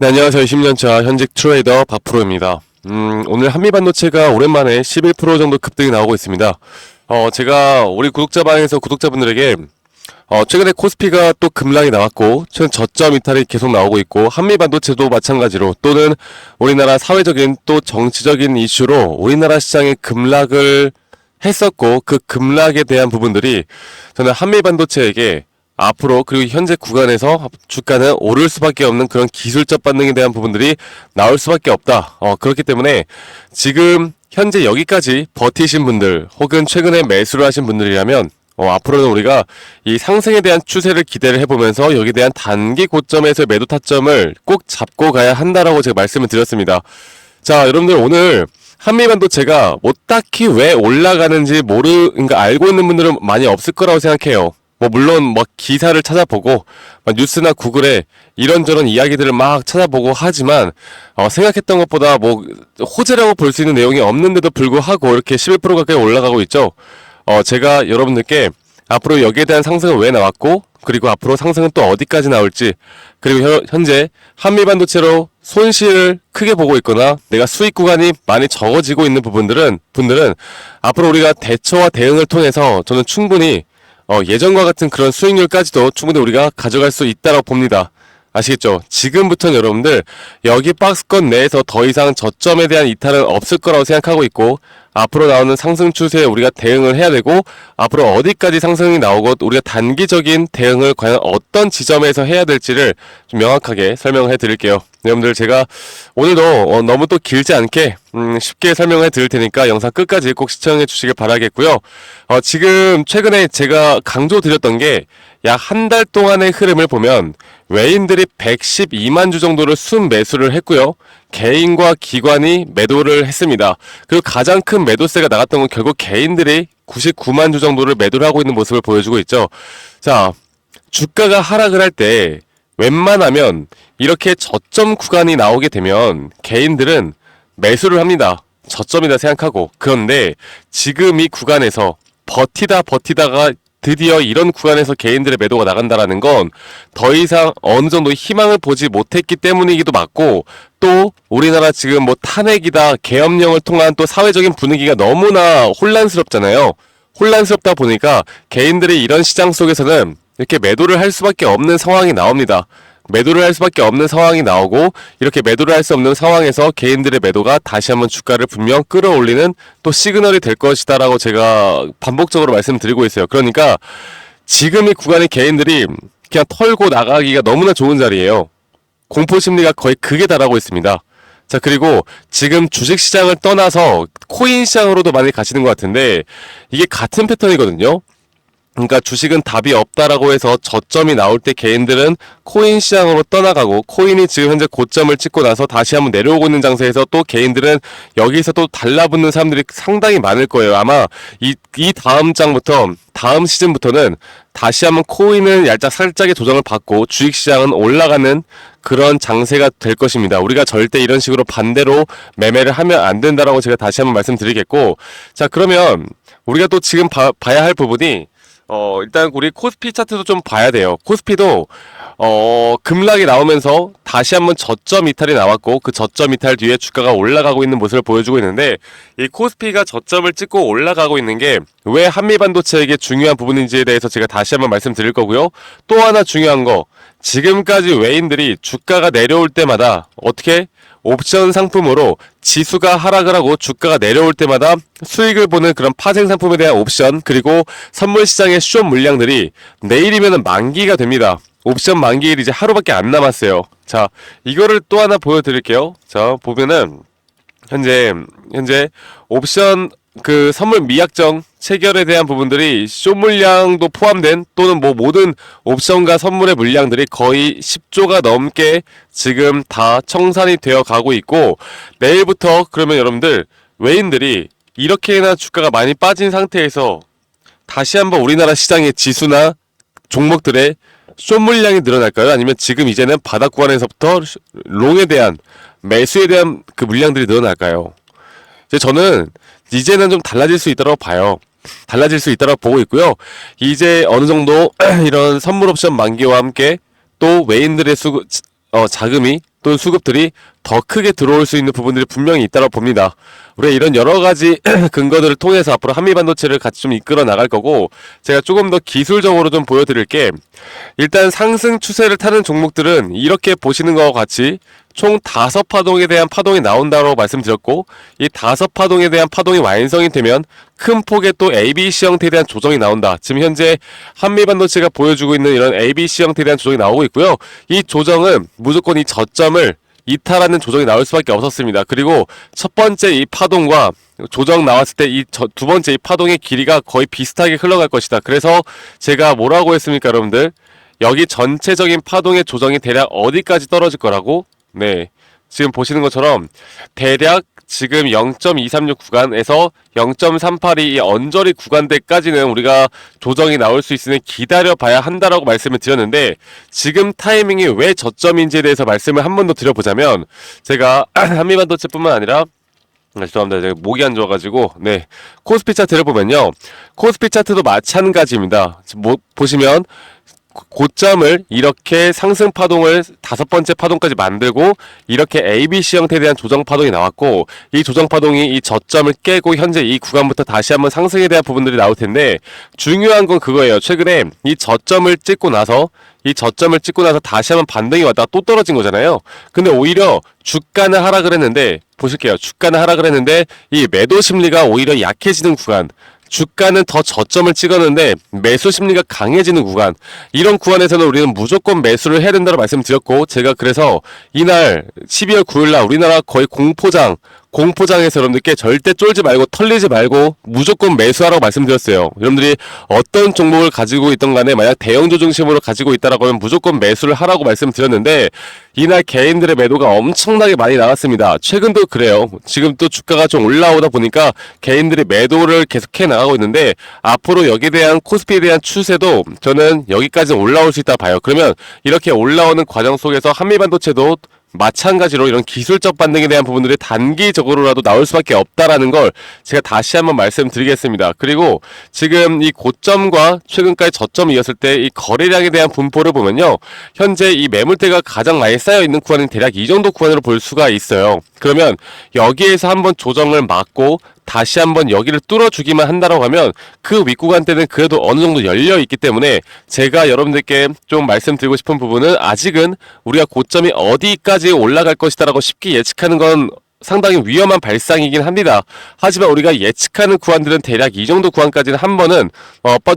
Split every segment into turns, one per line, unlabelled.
네, 안녕하세요. 20년차 현직 트레이더 박프로입니다. 오늘 한미반도체가 오랜만에 11% 정도 급등이 나오고 있습니다. 제가 우리 구독자방에서 구독자분들에게 최근에 코스피가 또 급락이 나왔고 최근 저점 이탈이 계속 나오고 있고 한미반도체도 마찬가지로 또는 우리나라 사회적인 또 정치적인 이슈로 우리나라 시장의 급락을 했었고 그 급락에 대한 부분들이 저는 한미반도체에게 앞으로 그리고 현재 구간에서 주가는 오를 수밖에 없는 그런 기술적 반등에 대한 부분들이 나올 수밖에 없다. 그렇기 때문에 지금 현재 여기까지 버티신 분들 혹은 최근에 매수를 하신 분들이라면 앞으로는 우리가 이 상승에 대한 추세를 기대를 해보면서 여기에 대한 단기 고점에서 매도 타점을 꼭 잡고 가야 한다라고 제가 말씀을 드렸습니다. 자, 여러분들 오늘 한미반도체가 뭐 딱히 왜 올라가는지 그러니까 알고 있는 분들은 많이 없을 거라고 생각해요. 물론 기사를 찾아보고 뉴스나 구글에 이런저런 이야기들을 막 찾아보고 하지만 생각했던 것보다 호재라고 볼 수 있는 내용이 없는데도 불구하고 이렇게 11% 가까이 올라가고 있죠. 제가 여러분들께 앞으로 여기에 대한 상승은 왜 나왔고 그리고 앞으로 상승은 또 어디까지 나올지 그리고 현재 한미반도체로 손실을 크게 보고 있거나 내가 수익 구간이 많이 적어지고 있는 분들은 앞으로 우리가 대처와 대응을 통해서 저는 충분히 예전과 같은 그런 수익률까지도 충분히 우리가 가져갈 수 있다고 봅니다. 아시겠죠? 지금부터는 여러분들 여기 박스권 내에서 더 이상 저점에 대한 이탈은 없을 거라고 생각하고 있고 앞으로 나오는 상승 추세에 우리가 대응을 해야 되고 앞으로 어디까지 상승이 나오고 우리가 단기적인 대응을 과연 어떤 지점에서 해야 될지를 좀 명확하게 설명해 드릴게요. 여러분들 제가 오늘도 너무 또 길지 않게 쉽게 설명해 드릴 테니까 영상 끝까지 꼭 시청해 주시길 바라겠고요. 지금 최근에 제가 강조드렸던 게 약 한 달 동안의 흐름을 보면 외인들이 112만 주 정도를 순매수를 했고요. 개인과 기관이 매도를 했습니다. 그리고 가장 큰 매도세가 나갔던 건 결국 개인들이 99만 주 정도를 매도를 하고 있는 모습을 보여주고 있죠. 자, 주가가 하락을 할 때 웬만하면 이렇게 저점 구간이 나오게 되면 개인들은 매수를 합니다. 저점이다 생각하고. 그런데 지금 이 구간에서 버티다가 드디어 이런 구간에서 개인들의 매도가 나간다라는 건 더 이상 어느 정도 희망을 보지 못했기 때문이기도 맞고 또 우리나라 지금 탄핵이다 계엄령을 통한 또 사회적인 분위기가 너무나 혼란스럽잖아요. 혼란스럽다 보니까 개인들이 이런 시장 속에서는 이렇게 매도를 할 수밖에 없는 상황이 나옵니다. 매도를 할 수밖에 없는 상황이 나오고 이렇게 매도를 할 수 없는 상황에서 개인들의 매도가 다시 한번 주가를 분명 끌어올리는 또 시그널이 될 것이다 라고 제가 반복적으로 말씀드리고 있어요. 그러니까 지금 이 구간의 개인들이 그냥 털고 나가기가 너무나 좋은 자리예요. 공포심리가 거의 극에 달하고 있습니다. 자, 그리고 지금 주식시장을 떠나서 코인 시장으로도 많이 가시는 것 같은데 이게 같은 패턴이거든요. 그러니까 주식은 답이 없다라고 해서 저점이 나올 때 개인들은 코인 시장으로 떠나가고 코인이 지금 현재 고점을 찍고 나서 다시 한번 내려오고 있는 장세에서 또 개인들은 여기서 또 달라붙는 사람들이 상당히 많을 거예요. 아마 이 다음 시즌부터는 다시 한번 코인은 살짝의 조정을 받고 주식시장은 올라가는 그런 장세가 될 것입니다. 우리가 절대 이런 식으로 반대로 매매를 하면 안 된다라고 제가 다시 한번 말씀드리겠고, 자, 그러면 우리가 또 지금 봐야 할 부분이 일단 우리 코스피 차트도 좀 봐야 돼요. 코스피도 급락이 나오면서 다시 한번 저점 이탈이 나왔고 그 저점 이탈 뒤에 주가가 올라가고 있는 모습을 보여주고 있는데 이 코스피가 저점을 찍고 올라가고 있는 게 왜 한미반도체에게 중요한 부분인지에 대해서 제가 다시 한번 말씀드릴 거고요. 또 하나 중요한 거, 지금까지 외인들이 주가가 내려올 때마다 어떻게 옵션 상품으로 지수가 하락을 하고 주가가 내려올 때마다 수익을 보는 그런 파생 상품에 대한 옵션 그리고 선물 시장의 숏 물량들이 내일이면 만기가 됩니다. 옵션 만기일이 이제 하루밖에 안 남았어요. 자, 이거를 또 하나 보여드릴게요. 자, 보면은 현재 옵션 그 선물 미약정 체결에 대한 부분들이 숏 물량도 포함된 또는 모든 옵션과 선물의 물량들이 거의 10조가 넘게 지금 다 청산이 되어 가고 있고 내일부터 그러면 여러분들 외인들이 이렇게나 주가가 많이 빠진 상태에서 다시 한번 우리나라 시장의 지수나 종목들의 숏 물량이 늘어날까요? 아니면 지금 이제는 바닥 구간에서부터 롱에 대한 매수에 대한 그 물량들이 늘어날까요? 저는 이제는 좀 달라질 수 있다고 봐요. 달라질 수 있다고 보고 있고요. 이제 어느 정도 이런 선물 옵션 만기와 함께 또 외인들의 자금이 또는 수급들이 더 크게 들어올 수 있는 부분들이 분명히 있다고 봅니다. 우리가 이런 여러 가지 근거들을 통해서 앞으로 한미반도체를 같이 좀 이끌어 나갈 거고, 제가 조금 더 기술적으로 좀 보여드릴게. 일단 상승 추세를 타는 종목들은 이렇게 보시는 것과 같이 총 5파동에 대한 파동이 나온다고 말씀드렸고, 이 5파동에 대한 파동이 완성이 되면 큰 폭의 또 ABC 형태에 대한 조정이 나온다. 지금 현재 한미반도체가 보여주고 있는 이런 ABC 형태에 대한 조정이 나오고 있고요. 이 조정은 무조건 이 저점을 이탈하는 조정이 나올 수밖에 없었습니다. 그리고 첫 번째 이 파동과 조정 나왔을 때 이 두 번째 이 파동의 길이가 거의 비슷하게 흘러갈 것이다. 그래서 제가 뭐라고 했습니까, 여러분들? 여기 전체적인 파동의 조정이 대략 어디까지 떨어질 거라고? 네, 지금 보시는 것처럼 대략 지금 0.236 구간에서 0.382 언저리 구간대까지는 우리가 조정이 나올 수 있으니 기다려봐야 한다라고 말씀을 드렸는데, 지금 타이밍이 왜 저점인지에 대해서 말씀을 한 번 더 드려보자면, 제가 한미반도체뿐만 아니라 죄송합니다. 제가 목이 안 좋아가지고, 네. 코스피 차트를 보면요. 코스피 차트도 마찬가지입니다. 보시면, 고점을 이렇게 상승 파동을 5번째 파동까지 만들고, 이렇게 ABC 형태에 대한 조정 파동이 나왔고, 이 조정 파동이 이 저점을 깨고 현재 이 구간부터 다시 한번 상승에 대한 부분들이 나올 텐데, 중요한 건 그거예요. 최근에 이 저점을 찍고 나서 다시 한번 반등이 왔다가 또 떨어진 거잖아요. 근데 오히려 주가는 하락을 했는데, 보실게요. 주가는 하락을 했는데 이 매도 심리가 오히려 약해지는 구간, 주가는 더 저점을 찍었는데 매수 심리가 강해지는 구간, 이런 구간에서는 우리는 무조건 매수를 해야 된다고 말씀드렸고, 제가 그래서 이날 12월 9일날 우리나라 거의 공포장에서 여러분들께 절대 쫄지 말고 털리지 말고 무조건 매수하라고 말씀드렸어요. 여러분들이 어떤 종목을 가지고 있던 간에 만약 대형주 중심으로 가지고 있다라고 하면 무조건 매수를 하라고 말씀드렸는데, 이날 개인들의 매도가 엄청나게 많이 나왔습니다. 최근도 그래요. 지금 또 주가가 좀 올라오다 보니까 개인들이 매도를 계속해 나가고 있는데, 앞으로 여기에 대한 코스피에 대한 추세도 저는 여기까지 올라올 수 있다 봐요. 그러면 이렇게 올라오는 과정 속에서 한미반도체도 마찬가지로 이런 기술적 반등에 대한 부분들이 단기적으로라도 나올 수밖에 없다라는 걸 제가 다시 한번 말씀드리겠습니다. 그리고 지금 이 고점과 최근까지 저점이 이었을 때 이 거래량에 대한 분포를 보면요, 현재 이 매물대가 가장 많이 쌓여 있는 구간은 대략 이 정도 구간으로 볼 수가 있어요. 그러면 여기에서 한번 조정을 막고 다시 한번 여기를 뚫어주기만 한다라고 하면 그 윗구간 때는 그래도 어느 정도 열려 있기 때문에, 제가 여러분들께 좀 말씀드리고 싶은 부분은, 아직은 우리가 고점이 어디까지 올라갈 것이다라고 쉽게 예측하는 건 상당히 위험한 발상이긴 합니다. 하지만 우리가 예측하는 구간들은 대략 이 정도 구간까지는 한 번은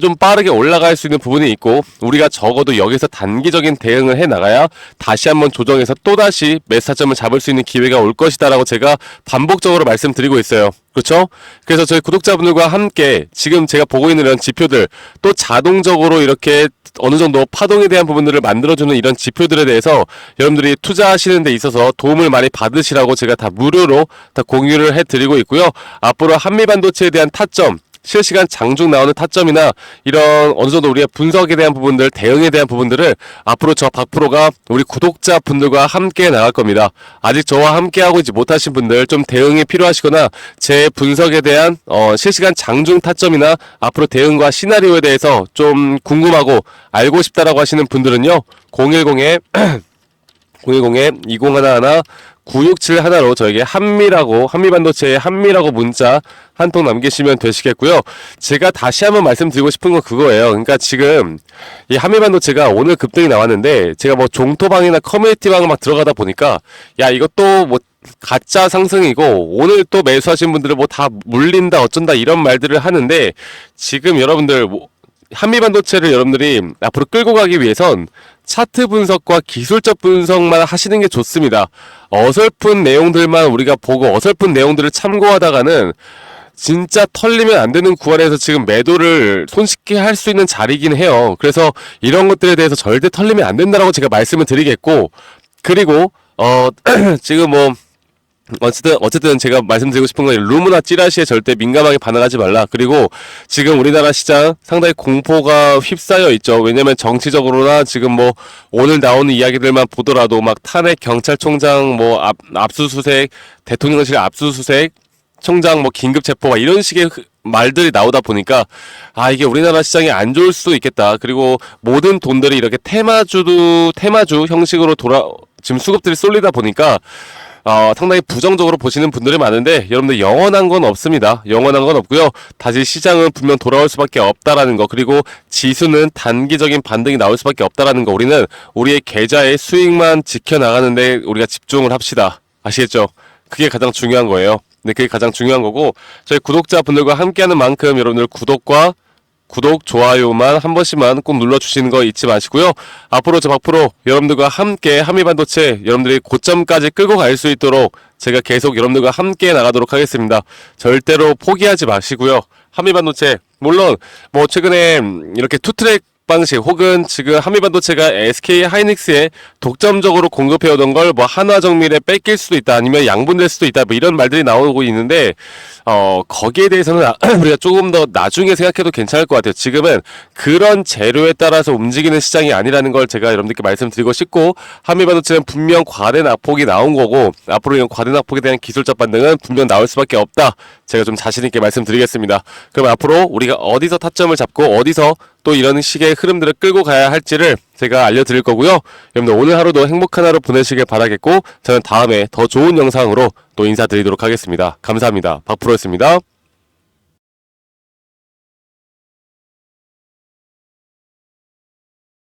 좀 빠르게 올라갈 수 있는 부분이 있고, 우리가 적어도 여기서 단기적인 대응을 해 나가야 다시 한번 조정해서 또다시 매수타점을 잡을 수 있는 기회가 올 것이다 라고 제가 반복적으로 말씀드리고 있어요. 그렇죠? 그래서 저희 구독자분들과 함께 지금 제가 보고 있는 이런 지표들, 또 자동적으로 이렇게 어느 정도 파동에 대한 부분들을 만들어주는 이런 지표들에 대해서 여러분들이 투자하시는 데 있어서 도움을 많이 받으시라고 제가 다 무료로 다 공유를 해드리고 있고요. 앞으로 한미반도체에 대한 타점, 실시간 장중 나오는 타점이나 이런 어느 정도 우리가 분석에 대한 부분들, 대응에 대한 부분들을 앞으로 저 박프로가 우리 구독자분들과 함께 나갈 겁니다. 아직 저와 함께 하고 있지 못하신 분들, 좀 대응이 필요하시거나 제 분석에 대한 실시간 장중 타점이나 앞으로 대응과 시나리오에 대해서 좀 궁금하고 알고 싶다라고 하시는 분들은요, 010에 2011 9671로 저에게 한미반도체의 한미라고 문자 한 통 남기시면 되시겠고요. 제가 다시 한번 말씀드리고 싶은 건 그거예요. 그러니까 지금 이 한미반도체가 오늘 급등이 나왔는데, 제가 뭐 종토방이나 커뮤니티방 막 들어가다 보니까, 야, 이것도 뭐 가짜 상승이고 오늘 또 매수하신 분들은 뭐 다 물린다 어쩐다 이런 말들을 하는데, 지금 여러분들 한미반도체를 여러분들이 앞으로 끌고 가기 위해선 차트 분석과 기술적 분석만 하시는 게 좋습니다. 어설픈 내용들만 우리가 보고 어설픈 내용들을 참고하다가는 진짜 털리면 안 되는 구간에서 지금 매도를 손쉽게 할 수 있는 자리이긴 해요. 그래서 이런 것들에 대해서 절대 털리면 안 된다라고 제가 말씀을 드리겠고, 그리고 지금 뭐 어쨌든 제가 말씀드리고 싶은 건, 루머나 찌라시에 절대 민감하게 반응하지 말라. 그리고 지금 우리나라 시장 상당히 공포가 휩싸여 있죠. 왜냐면 정치적으로나 지금 뭐 오늘 나오는 이야기들만 보더라도 막 탄핵 경찰총장 뭐 압수수색, 대통령실 압수수색, 총장 뭐 긴급 체포 막 이런 식의 말들이 나오다 보니까, 이게 우리나라 시장이 안 좋을 수도 있겠다. 그리고 모든 돈들이 이렇게 테마주 형식으로 지금 수급들이 쏠리다 보니까 상당히 부정적으로 보시는 분들이 많은데 여러분들 영원한 건 없습니다. 영원한 건 없고요. 다시 시장은 분명 돌아올 수밖에 없다라는 거, 그리고 지수는 단기적인 반등이 나올 수밖에 없다라는 거, 우리는 우리의 계좌의 수익만 지켜나가는데 우리가 집중을 합시다. 아시겠죠? 그게 가장 중요한 거예요. 네, 그게 가장 중요한 거고, 저희 구독자분들과 함께하는 만큼 여러분들 구독, 좋아요만 한 번씩만 꼭 눌러주시는 거 잊지 마시고요. 앞으로 저 박프로 여러분들과 함께 한미반도체 여러분들이 고점까지 끌고 갈 수 있도록 제가 계속 여러분들과 함께 나가도록 하겠습니다. 절대로 포기하지 마시고요. 한미반도체, 물론 뭐 최근에 이렇게 투트랙 방식 혹은 지금 한미반도체가 SK 하이닉스에 독점적으로 공급해오던 걸 뭐 한화정밀에 뺏길 수도 있다, 아니면 양분될 수도 있다, 뭐 이런 말들이 나오고 있는데 거기에 대해서는 우리가 조금 더 나중에 생각해도 괜찮을 것 같아요. 지금은 그런 재료에 따라서 움직이는 시장이 아니라는 걸 제가 여러분들께 말씀드리고 싶고, 한미반도체는 분명 과대 낙폭이 나온 거고 앞으로 이런 과대 낙폭에 대한 기술적 반등은 분명 나올 수밖에 없다. 제가 좀 자신 있게 말씀드리겠습니다. 그럼 앞으로 우리가 어디서 타점을 잡고 어디서 또 이런 식의 흐름들을 끌고 가야 할지를 제가 알려드릴 거고요. 여러분들 오늘 하루도 행복한 하루 보내시길 바라겠고, 저는 다음에 더 좋은 영상으로 또 인사드리도록 하겠습니다. 감사합니다. 박프로였습니다.